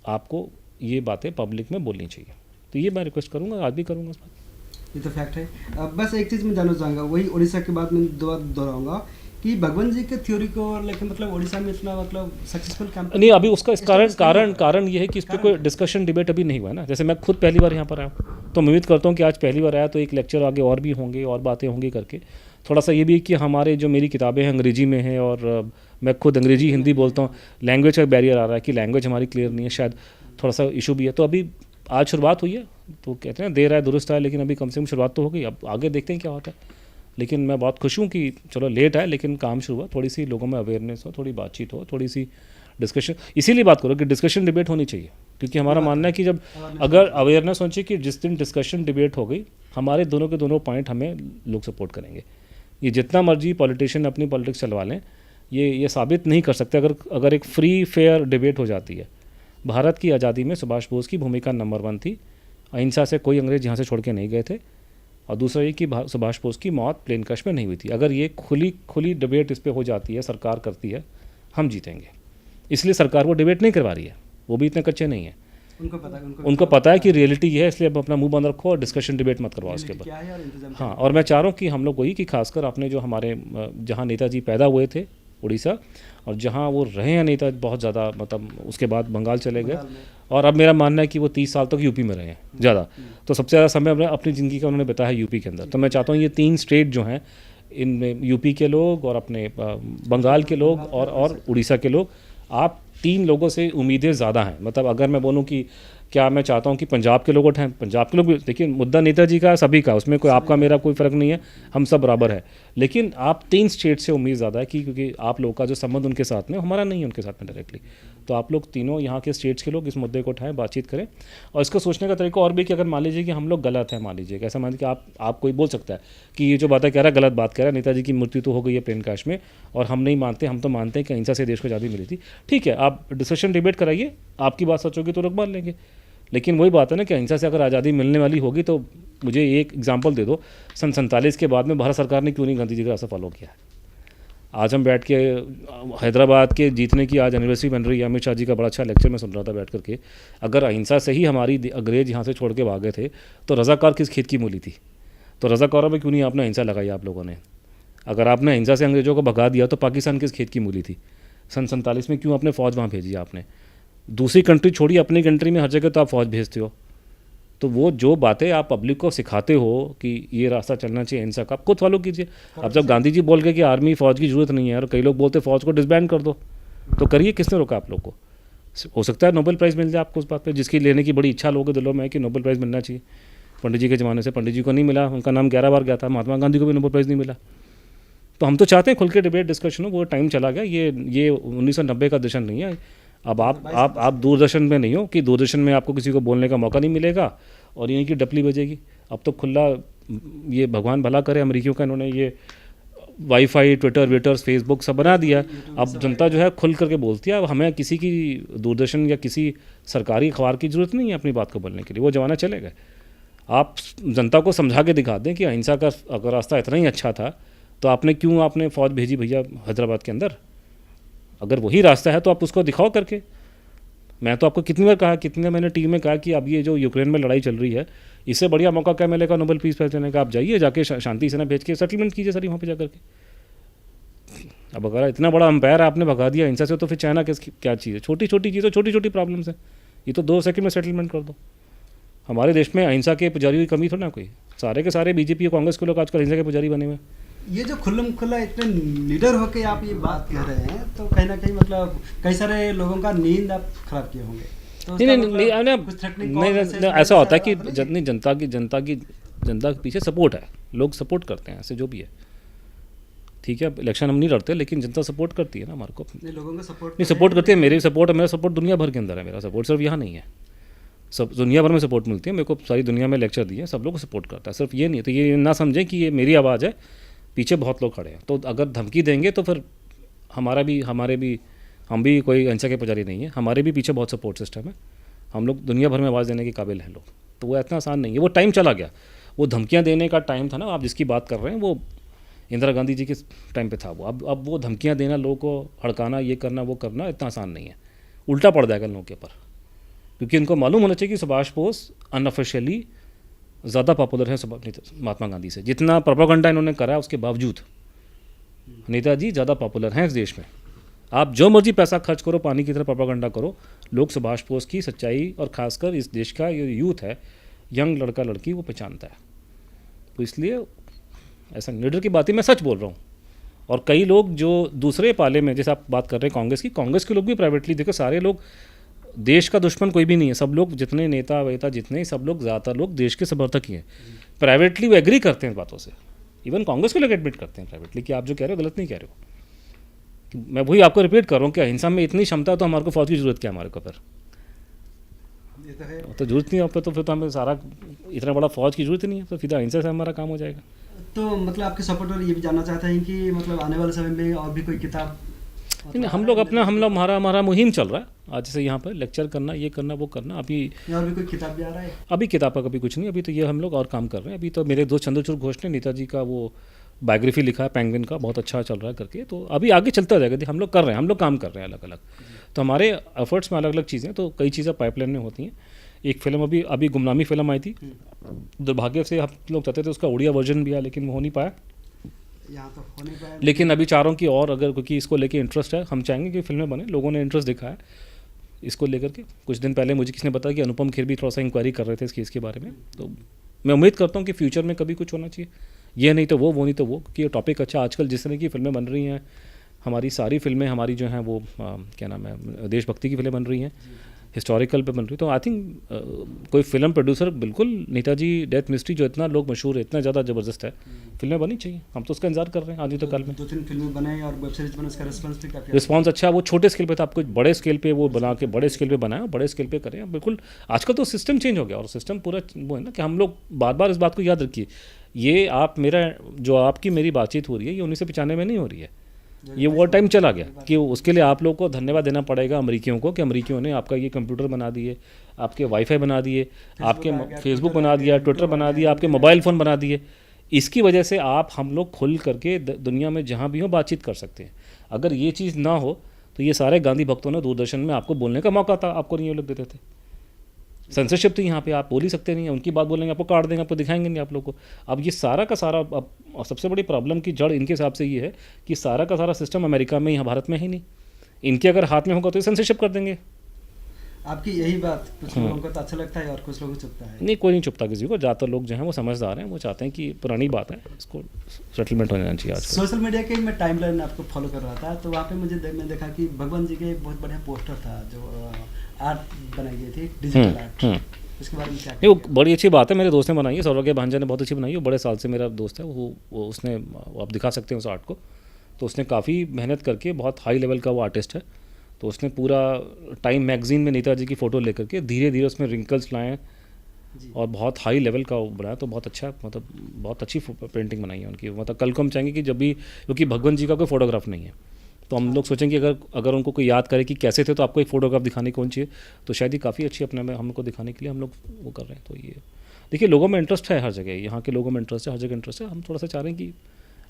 B: आपको ये बातें पब्लिक में बोलनी चाहिए। तो ये मैं रिक्वेस्ट करूँगा, आज भी करूँगा इस बात।
A: ये तो फैक्ट है। बस एक चीज़ मैं जानना चाहूँगा, वही उड़ीसा के बाद मैं दोहराऊँगा कि भगवान जी के थ्योरी को लेकर मतलब उड़ीसा में इतना मतलब सक्सेसफुल काम
B: नहीं, अभी उसका इस कारण ये है कि इस पर कोई डिस्कशन डिबेट अभी नहीं हुआ है ना। जैसे मैं खुद पहली बार यहाँ पर आया, तो मैं उम्मीद करता हूँ कि आज पहली बार आया तो एक लेक्चर आगे और भी होंगे और बातें होंगी करके। थोड़ा सा ये भी कि हमारे जो मेरी किताबें हैं अंग्रेजी में हैं, और मैं खुद अंग्रेजी हिंदी बोलता हूँ, लैंग्वेज का बैरियर आ रहा है कि लैंग्वेज हमारी क्लियर नहीं है, शायद थोड़ा सा इशू भी है। तो अभी आज शुरुआत हुई है, तो कहते हैं देर आए दुरुस्त आए, लेकिन अभी कम से कम शुरुआत तो हो गई, अब आगे देखते हैं क्या होता है। लेकिन मैं बहुत खुश हूँ कि चलो लेट आए लेकिन काम शुरू हुआ, थोड़ी सी लोगों में अवेयरनेस हो, थोड़ी बातचीत हो, थोड़ी सी डिस्कशन, इसीलिए बात करो कि डिस्कशन डिबेट होनी चाहिए, क्योंकि हमारा मानना है कि जब अगर अवेयरनेस होनी चाहिए कि जिस दिन डिस्कशन डिबेट हो गई, हमारे दोनों के दोनों पॉइंट हमें लोग सपोर्ट करेंगे। ये जितना मर्जी पॉलिटिशियन अपनी पॉलिटिक्स चलवा लें, ये साबित नहीं कर सकते अगर एक फ्री फेयर डिबेट हो जाती है। भारत की आज़ादी में सुभाष बोस की भूमिका नंबर 1 थी, अहिंसा से कोई अंग्रेज यहाँ से छोड़ के नहीं गए थे, और दूसरा ये कि सुभाष बोस की मौत प्लेन क्रश में नहीं हुई थी। अगर ये खुली डिबेट इस पर हो जाती है, सरकार करती है, हम जीतेंगे। इसलिए सरकार वो डिबेट नहीं करवा रही है, वो भी इतने कच्चे नहीं है, उनको पता है कि रियलिटी ये है, इसलिए अब अपना मुंह बंद रखो और डिस्कशन डिबेट मत करवाओ उसके ऊपर। हाँ, और मैं चाह रहा हूँ कि हम लोग वही कि खासकर आपने जो हमारे जहाँ नेताजी पैदा हुए थे उड़ीसा, और जहाँ वो रहे हैं नेता बहुत ज़्यादा, मतलब उसके बाद बंगाल चले गए, और अब मेरा मानना है कि वो 30 साल तक यूपी में रहे हैं ज़्यादा, तो सबसे ज़्यादा समय अपनी ज़िंदगी का उन्होंने बिताया है यूपी के अंदर। तो मैं चाहता हूँ ये 3 स्टेट जो हैं, इनमें यूपी के लोग और अपने बंगाल के लोग और उड़ीसा के लोग, आप 3 लोगों से उम्मीदें ज़्यादा हैं। मतलब अगर मैं बोलूँ कि क्या मैं चाहता हूँ कि पंजाब के लोग उठाएं, पंजाब के लोग भी, देखिए मुद्दा नेताजी का सभी का, उसमें कोई आपका मेरा कोई फ़र्क नहीं है, हम सब बराबर है। लेकिन आप 3 स्टेट से उम्मीद ज़्यादा है कि क्योंकि आप लोगों का जो संबंध उनके साथ में, हमारा नहीं है उनके साथ में डायरेक्टली, तो आप लोग तीनों यहाँ के स्टेट्स के लोग इस मुद्दे को उठाएं, बातचीत करें। और इसको सोचने का तरीका और भी कि अगर मान लीजिए कि हम लोग गलत हैं, मान लीजिए कि ऐसा मान कि आप कोई बोल सकता है कि ये जो बातें कह रहा है गलत बात कह रहा है, नेताजी की मृत्यु तो हो गई है प्लेन क्रैश में और हम नहीं मानते, हम तो मानते हैं कि अहिंसा से देश को आज़ादी मिली थी। ठीक है, आप डिस्कशन डिबेट कराइए, आपकी बात सच होगी तो लोग मान लेंगे। लेकिन वही बात है ना कि अहिंसा से अगर आज़ादी मिलने वाली होगी तो मुझे एक एग्जांपल दे दो, सन 47 के बाद में भारत सरकार ने क्यों नहीं गांधी जी का रास्ता फॉलो किया है? आज हम बैठ के हैदराबाद के जीतने की आज एनिवर्सरी बन रही है, अमित शाह जी का बड़ा अच्छा लेक्चर मैं सुन रहा था बैठ करके। अगर अहिंसा से ही हमारी अंग्रेज यहाँ से छोड़ के भागे थे तो रज़ाकार किस खेत की मूली थी? तो रज़ाकारों में क्यों नहीं आपने अहिंसा लगाई आप लोगों ने? अगर आपने अहिंसा से अंग्रेजों को भगा दिया तो पाकिस्तान किस खेत की मूली थी? सन 47 में क्यों अपने फ़ौज वहाँ भेजी आपने? दूसरी कंट्री छोड़िए, अपनी कंट्री में हर जगह तो आप फ़ौज भेजते हो। तो वो जो बातें आप पब्लिक को सिखाते हो कि ये रास्ता चलना चाहिए अहिंसा का, आप खुद फॉलो कीजिए। अब जब गांधी जी बोल गए कि आर्मी फ़ौज की ज़रूरत नहीं है और कई लोग बोलते फ़ौज को डिसबैंड कर दो, तो करिए, किसने रोका आप लोग को? हो सकता है नोबेल प्राइज़ मिल जाए आपको उस बात पे, जिसकी लेने की बड़ी इच्छा लोगों के दिलों में है कि नोबेल प्राइज़ मिलना चाहिए। पंडित जी के ज़माने से पंडित जी को नहीं मिला, उनका नाम 11 बार गया था, महात्मा गांधी को भी नोबेल प्राइज़ नहीं मिला। तो हम तो चाहते हैं खुल के डिबेट डिस्कशन हो, वो टाइम चला गया। ये 1990 का दर्शन नहीं है। अब आप दूरदर्शन में नहीं हो कि दूरदर्शन में आपको किसी को बोलने का मौका नहीं मिलेगा और यहीं की डपली बजेगी। अब तो खुला, ये भगवान भला करे अमेरिकियों का, इन्होंने ये वाईफाई, ट्विटर, फेसबुक सब बना दिया। अब जनता जो है खुल करके बोलती है। अब हमें किसी की दूरदर्शन या किसी सरकारी अखबार की ज़रूरत नहीं है अपनी बात को बोलने के लिए, वो ज़माना चले गए। आप जनता को समझा के दिखा दें कि अहिंसा का अगर रास्ता इतना ही अच्छा था तो आपने फ़ौज भेजी भैया हैदराबाद के अंदर? अगर वही रास्ता है तो आप उसको दिखाओ करके। मैं तो आपको कितनी बार कहा, कितने मैंने टीम में कहा कि अब ये जो यूक्रेन में लड़ाई चल रही है, इससे बढ़िया मौका क्या मिलेगा नोबेल पीस प्राइज़ देने का? आप जाइए, जाके शांति सेना भेज के सेटलमेंट कीजिए सर वहाँ पे जाकर के। अब अगर इतना बड़ा अंपायर आपने भगा दिया हिंसा से, तो फिर चाइना क्या चीज़ है? छोटी छोटी चीज़ें, छोटी छोटी प्रॉब्लम्स है, ये तो 2 सेकंड में सेटलमेंट कर दो। हमारे देश में अहिंसा के पुजारी की कमी थोड़ा ना कोई, सारे के सारे बीजेपी और कांग्रेस के लोग आजकल अहिंसा के पुजारी बने हुए हैं।
A: ये जो खुल्लम खुल्ला इतने लीडर होके आप ये बात कह रहे हैं, तो कहीं ना कहीं मतलब कई सारे लोगों का नींद आप खराब किए होंगे। तो
B: नहीं, ऐसा होता है कि जनता के पीछे सपोर्ट है, लोग सपोर्ट करते हैं, ऐसे जो भी है। ठीक है, इलेक्शन हम नहीं लड़ते, लेकिन जनता सपोर्ट करती है ना हमारे को।
A: लोगों का सपोर्ट
B: नहीं, सपोर्ट करती है। मेरा सपोर्ट दुनिया भर के अंदर है। मेरा सपोर्ट सिर्फ यहाँ नहीं है, सब दुनिया भर में सपोर्ट मिलती है मेरे को। सारी दुनिया में लेक्चर दिए, सब लोग को सपोर्ट करता है, सिर्फ ये नहीं है। तो ये ना समझें कि ये मेरी आवाज़ है, पीछे बहुत लोग खड़े हैं। तो अगर धमकी देंगे तो फिर हम भी कोई अहिंसा के पुजारी नहीं है, हमारे भी पीछे बहुत सपोर्ट सिस्टम है। हम लोग दुनिया भर में आवाज़ देने के काबिल हैं लोग। तो वो इतना आसान नहीं है, वो टाइम चला गया। वो धमकियाँ देने का टाइम था ना, आप जिसकी बात कर रहे हैं, वो इंदिरा गांधी जी के टाइम पे था वो। अब वो धमकियाँ देना, लोगों को हड़काना, ये करना वो करना इतना आसान नहीं है। उल्टा पड़ जाएगा लोगों के ऊपर, क्योंकि इनको मालूम होना चाहिए कि सुभाष बोस अनऑफिशियली ज़्यादा पॉपुलर है महात्मा गांधी से। जितना प्रोपेगेंडा इन्होंने करा उसके बावजूद नेताजी ज़्यादा पॉपुलर हैं इस देश में। आप जो मर्जी पैसा खर्च करो, पानी की तरह प्रोपेगेंडा करो, लोग सुभाष बोस की सच्चाई और ख़ासकर इस देश का ये यूथ है, यंग लड़का लड़की, वो पहचानता है। तो इसलिए ऐसा लीडर की बात ही मैं सच बोल रहा हूँ। और कई लोग जो दूसरे पाले में, जैसे आप बात कर रहे हैं कांग्रेस के लोग भी प्राइवेटली, देखो सारे लोग, देश का दुश्मन कोई भी नहीं है। सब लोग, जितने नेता वेता जितने, सब लोग, ज़्यादातर लोग देश के समर्थक ही हैं। प्राइवेटली वो एग्री करते हैं बातों से, इवन कांग्रेस को लोग एडमिट करते हैं प्राइवेटली कि आप जो कह रहे हो गलत नहीं कह रहे हो। मैं वही आपको रिपीट कर रहा हूँ कि अहिंसा में इतनी क्षमता, तो हमारे को फौज की ज़रूरत क्या हमारे को? पर तो जरूरत नहीं है, तो फिर तो हमें सारा इतना बड़ा फौज की जरूरत नहीं है, तो फिर अहिंसा से हमारा काम हो जाएगा।
A: तो मतलब आपके सपोर्टर ये भी जानना चाहते हैं कि मतलब आने वाले समय में और भी कोई किताब?
B: नहीं, हम लोग हमारा मुहिम चल रहा है आज से, यहाँ पर लेक्चर करना, ये करना, वो करना। अभी
A: और भी कोई किताब भी आ रहा है?
B: अभी किताब का कभी कुछ नहीं, अभी तो ये हम लोग और काम कर रहे हैं। अभी तो मेरे दोस्त चंद्रचूड़ घोष ने नेताजी का वो बायोग्राफी लिखा है, पेंगुइन का, बहुत अच्छा चल रहा है करके। तो अभी आगे चलता जाएगा, हम लोग कर रहे हैं, हम लोग काम कर रहे हैं अलग अलग। तो हमारे एफर्ट्स में अलग अलग चीज़ें, तो कई चीज़ें पाइपलाइन में होती हैं। एक फिल्म अभी गुमनामी फिल्म आई थी, दुर्भाग्य से हम लोग चाहते थे उसका उड़िया वर्जन भी आया, लेकिन वो हो नहीं पाया।
A: यहाँ तो हो नहीं पाया।
B: लेकिन अभी चारों की, और अगर क्योंकि इसको लेके इंटरेस्ट है, हम चाहेंगे कि फिल्में बने। लोगों ने इंटरेस्ट दिखाया इसको लेकर के। कुछ दिन पहले मुझे किसी ने बताया कि अनुपम खेर भी थोड़ा सा इंक्वायरी कर रहे थे इस केस के बारे में। तो मैं उम्मीद करता हूँ कि फ्यूचर में कभी कुछ होना चाहिए। ये नहीं तो वो नहीं तो वो, कि ये टॉपिक अच्छा। आजकल जिस तरह की फिल्में बन रही हैं, हमारी सारी फिल्में हमारी जो हैं वो क्या नाम है, देशभक्ति की फिल्में बन रही हैं, हिस्टोरिकल पे बन रही। तो आई थिंक कोई फिल्म प्रोड्यूसर बिल्कुल नेताजी डेथ मिस्ट्री जो इतना लोग मशहूर है, इतना ज़्यादा ज़बरदस्त है, फिल्में बनी चाहिए। हम तो उसका इंतजार कर रहे हैं, आज नहीं तो कल में
A: 2-3 फिल्में बनाई और वेब सीरीज बना, उसका रिस्पॉन्स भी काफ़ी
B: रिस्पॉन्स अच्छा है। वो छोटे स्केल पे था, आपको बड़े स्केल पे वो बना के बड़े स्केल पे बनाया, बड़े स्केल पे करें बिल्कुल। आजकल तो सिस्टम चेंज हो गया, और सिस्टम पूरा वो है ना कि हम लोग बार बार इस बात को याद रखिए, ये आप मेरा जो आपकी मेरी बातचीत हो रही है, ये 1995 में नहीं हो रही है, ये वो टाइम चला गया कि उसके लिए आप लोगों को धन्यवाद देना पड़ेगा अमेरिकियों को, कि अमेरिकियों ने आपका ये कंप्यूटर बना दिए, आपके वाईफाई बना दिए, आपके फेसबुक बना दिया, ट्विटर बना दिया, आपके मोबाइल फ़ोन बना दिए। इसकी वजह से आप हम लोग खुल करके दुनिया में जहाँ भी हो बातचीत कर सकते हैं। अगर ये चीज़ ना हो तो ये सारे गांधी भक्तों ने दूरदर्शन में आपको बोलने का मौका था, आपको नहीं ये लोग देते थे। सेंसरशिप थी यहाँ पे, आप बोल ही सकते नहीं हैं, उनकी बात बोलेंगे आपको काट देंगे, आपको दिखाएंगे नहीं आप लोग को। अब ये सारा का सारा, अब और सबसे बड़ी प्रॉब्लम की जड़ इनके हिसाब से ये है कि सारा का सारा सिस्टम अमेरिका में, यहाँ भारत में ही नहीं। इनके अगर हाथ में होगा तो ये सेंसरशिप कर देंगे।
A: आपकी यही बात कुछ लोगों को तो अच्छा लगता है और कुछ लोगों को चुभता है।
B: नहीं, कोई नहीं चुपता किसी को। ज़्यादातर लोग जो हैं वो समझदार हैं, वो चाहते हैं कि पुरानी बात है, इसको सेटलमेंट हो जाना चाहिए। आज
A: सोशल मीडिया के मैं टाइमलाइन आपको फॉलो कर रहा था, तो वहाँ पे मैं देखा कि भगवान जी के बहुत बढ़िया पोस्टर था, जो आर्ट बनाई गई थी, डिजिटल आर्ट। इसके बारे में क्या
B: नहीं, वो बड़ी अच्छी बात है, मेरे दोस्त ने बनाई है, सौरभ के भांजा ने बहुत अच्छी बनाई है, वो बड़े साल से मेरा दोस्त है। वो उसने, आप दिखा सकते हैं उस आर्ट को, तो उसने काफ़ी मेहनत करके, बहुत हाई लेवल का वो आर्टिस्ट है, तो उसने पूरा टाइम मैगजीन में नेताजी की फ़ोटो लेकर के धीरे धीरे उसमें रिंकल्स लाए और बहुत हाई लेवल का वो बनाया। तो बहुत अच्छा, मतलब बहुत अच्छी पेंटिंग बनाई है उनकी। मतलब कल को हम चाहेंगे कि जब भी, क्योंकि भगवान जी का कोई फोटोग्राफ नहीं है, तो हम लोग सोचेंगे अगर उनको कोई याद करे कि कैसे थे, तो आपको एक फ़ोटोग्राफ दिखाने कौन चाहिए, तो शायद ही काफ़ी अच्छी अपने में हमको दिखाने के लिए हम लोग वो कर रहे हैं। तो ये देखिए, लोगों में इंटरेस्ट है हर जगह, यहाँ के लोगों में इंटरेस्ट है, हर जगह इंटरेस्ट है। हम थोड़ा सा चाह रहे हैं कि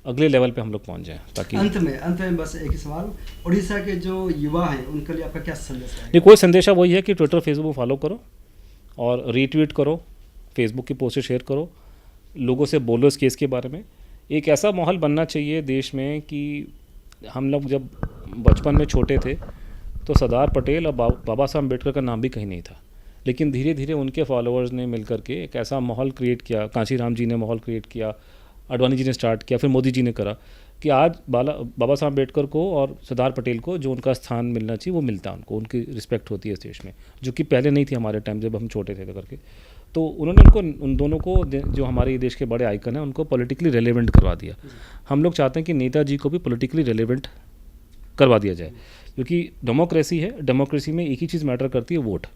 B: अगले लेवल पे हम लोग पहुँच जाएँ, ताकि
A: अंत में बस एक ही सवाल, उड़ीसा के जो युवा हैं उनके लिए आपका क्या संदेश है?
B: नहीं, कोई संदेशा वही है कि ट्विटर फेसबुक फॉलो करो और रीट्वीट करो, फेसबुक की पोस्ट शेयर करो, लोगों से बोलो इस केस के बारे में। एक ऐसा माहौल बनना चाहिए देश में कि हम लोग जब बचपन में छोटे थे तो सरदार पटेल और बाबा साहब अम्बेडकर का नाम भी कहीं नहीं था, लेकिन धीरे धीरे उनके फॉलोअर्स ने मिल करके एक ऐसा माहौल क्रिएट किया, कांशीराम जी ने माहौल क्रिएट किया, अडवाणी जी ने स्टार्ट किया, फिर मोदी जी ने करा, कि आज बाबा साहब अम्बेडकर को और सरदार पटेल को जो उनका स्थान मिलना चाहिए वो मिलता है उनको, उनकी रिस्पेक्ट होती है इस देश में, जो कि पहले नहीं थी हमारे टाइम जब हम छोटे थे करके। तो उन्होंने उन दोनों को, जो हमारे देश के बड़े आइकन हैं, उनको पॉलिटिकली रेलेवेंट करवा दिया। हम लोग चाहते हैं कि नेताजी को भी पॉलिटिकली रेलेवेंट करवा दिया जाए, क्योंकि डेमोक्रेसी है, डेमोक्रेसी में एक ही चीज़ मैटर करती है, वोट।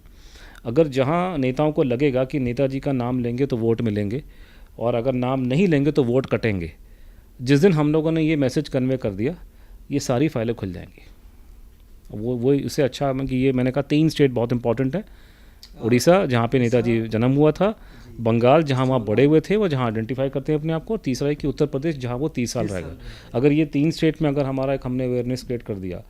B: अगर जहाँ नेताओं को लगेगा कि नेताजी का नाम लेंगे तो वोट मिलेंगे, और अगर नाम नहीं लेंगे तो वोट कटेंगे, जिस दिन हम लोगों ने ये मैसेज कन्वे कर दिया, ये सारी फाइलें खुल जाएंगी। वो इससे अच्छा है कि ये मैंने कहा 3 स्टेट बहुत इंपॉर्टेंट है। उड़ीसा जहाँ पे नेताजी जन्म हुआ था, बंगाल जहाँ वहाँ बड़े हुए थे, वो जहाँ आइडेंटिफाई करते हैं अपने आप को, और तीसरा है कि उत्तर प्रदेश जहाँ वो 30 साल रहेगा। अगर ये 3 स्टेट में अगर हमारा एक हमने अवेयरनेस क्रिएट कर दिया,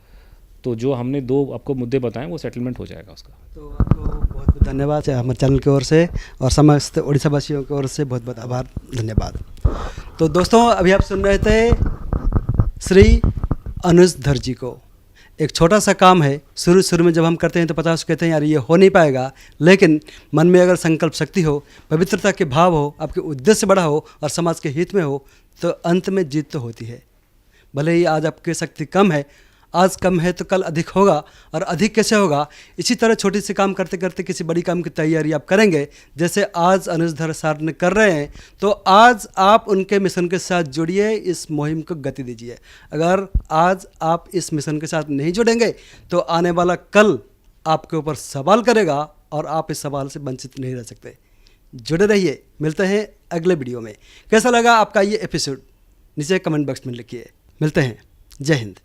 B: तो जो हमने 2 आपको मुद्दे बताएं वो सेटलमेंट हो जाएगा उसका।
A: तो आपको बहुत बहुत धन्यवाद है हमारे चैनल की ओर से और समस्त उड़ीसा वासियों की ओर से बहुत बहुत आभार, धन्यवाद। तो दोस्तों, अभी आप सुन रहे थे श्री अनुज धर जी को। एक छोटा सा काम है, शुरू में जब हम करते हैं तो 50 कहते हैं यार ये हो नहीं पाएगा, लेकिन मन में अगर संकल्प शक्ति हो, पवित्रता के भाव हो, आपके उद्देश्य बड़ा हो और समाज के हित में हो, तो अंत में जीत तो होती है। भले ही आज आपकी शक्ति कम है, आज कम है तो कल अधिक होगा, और अधिक कैसे होगा, इसी तरह छोटी सी काम करते करते किसी बड़ी काम की तैयारी आप करेंगे, जैसे आज अनुजधर सर ने कर रहे हैं। तो आज आप उनके मिशन के साथ जुड़िए, इस मुहिम को गति दीजिए। अगर आज आप इस मिशन के साथ नहीं जुड़ेंगे तो आने वाला कल आपके ऊपर सवाल करेगा और आप इस सवाल से वंचित नहीं रह सकते। जुड़े रहिए, मिलते हैं अगले वीडियो में। कैसा लगा आपका ये एपिसोड नीचे कमेंट बॉक्स में लिखिए। मिलते हैं, जय हिंद।